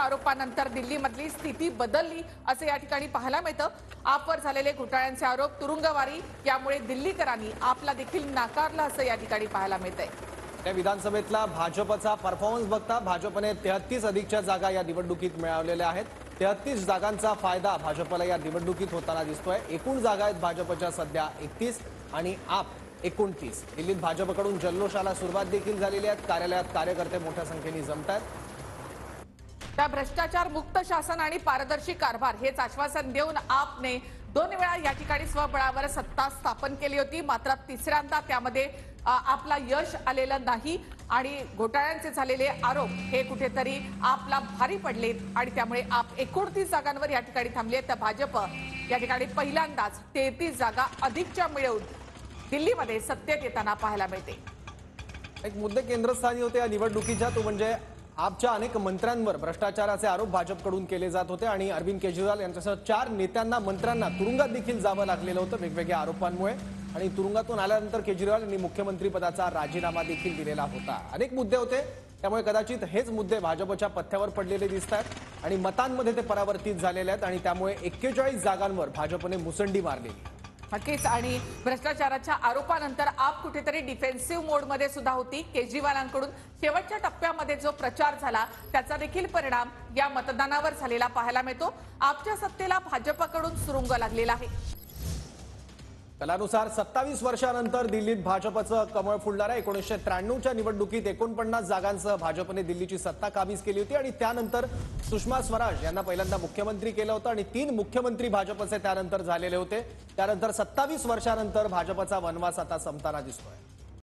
आरोपानंतर दिल्लीमधली स्थिती बदलली असे या ठिकाणी पाहायला मिळतं। आपवर झालेले घोटाळ्यांचे आरोप, तुरुंगवारी यामुळे दिल्लीकरांनी आपला देखील नाकारला असं या ठिकाणी पाहायला मिळतंय। त्या विधानसभेतला भाजपचा परफॉर्मन्स बघता भाजपने 33 अधिकच्या जागा या निवडणुकीत मिळवलेल्या आहेत। 33 जागांचा फायदा भाजपला या निवडणुकीत होताना दिसतोय। एकूण जागा आहेत भाजपच्या सध्या 31 आणि आप 29। दिल्लीत भाजपकडून जल्लोषाला सुरुवात देखील झालेली आहे। कार्यालयात कार्यकर्ते मोठ्या संख्येने जमतात। त्या भ्रष्टाचार मुक्त शासन आणि पारदर्शी कारभार हेच आश्वासन देऊन आपने 2 वेळा या ठिकाणी स्वबळावर सत्ता स्थापन केली होती, मात्र तिसऱ्यांदा त्यामध्ये आपला यश आलेलं नाही आणि घोटाळ्यांचे झालेले आरोप हे कुठेतरी आपला भारी पडलेत आणि त्यामुळे आप 29 जागांवर या ठिकाणी थांबले। तर भाजप या ठिकाणी पहिल्यांदाच 33 जागा अधिकच्या मिळवून दिल्लीमध्ये सत्तेत येताना पाहायला मिळते। एक मुद्दे केंद्रस्थानी होते या निवडणुकीच्या, तो म्हणजे आपच्या अनेक मंत्र्यांवर भ्रष्टाचाराचे आरोप भाजपकडून केले जात होते आणि अरविंद केजरीवाल यांच्यासह 4 नेत्यांना मंत्र्यांना तुरुंगात देखील जावं लागलेलं होतं वेगवेगळ्या आरोपांमुळे आणि तुरुंगातून आल्यानंतर केजरीवाल यांनी मुख्यमंत्री पदाचा राजीनामा देखील दिलेला होता। अनेक मुद्दे होते, त्यामुळे कदाचित हेच मुद्दे भाजपच्या पथ्यावर पडलेले दिसतात आणि मतांमध्ये ते परावर्तित झालेले आहेत आणि त्यामुळे 41 जागांवर भाजपने मुसंडी मारलेली। नक्कीच आणि भ्रष्टाचाराच्या आरोपानंतर आप कुठेतरी डिफेन्सिव्ह मोडमध्ये सुद्धा होती। केजरीवालांकडून शेवटच्या टप्प्यामध्ये जो प्रचार झाला त्याचा देखील परिणाम या मतदानावर झालेला पाहायला मिळतो। आपच्या सत्तेला भाजपकडून सुरुंग लागलेला आहे। कलानुसार 27 वर्षानंतर दिल्लीत भाजपचं कमळ फुलणार आहे। 1993च्या निवडणुकीत 49 जागांसह भाजपने दिल्लीची सत्ता काबीज केली होती आणि त्यानंतर सुषमा स्वराज यांना पहिल्यांदा मुख्यमंत्री केलं होतं आणि 3 मुख्यमंत्री भाजपचे त्यानंतर झालेले होते। त्यानंतर 27 वर्षानंतर भाजपचा वनवास आता संपताना दिसतोय।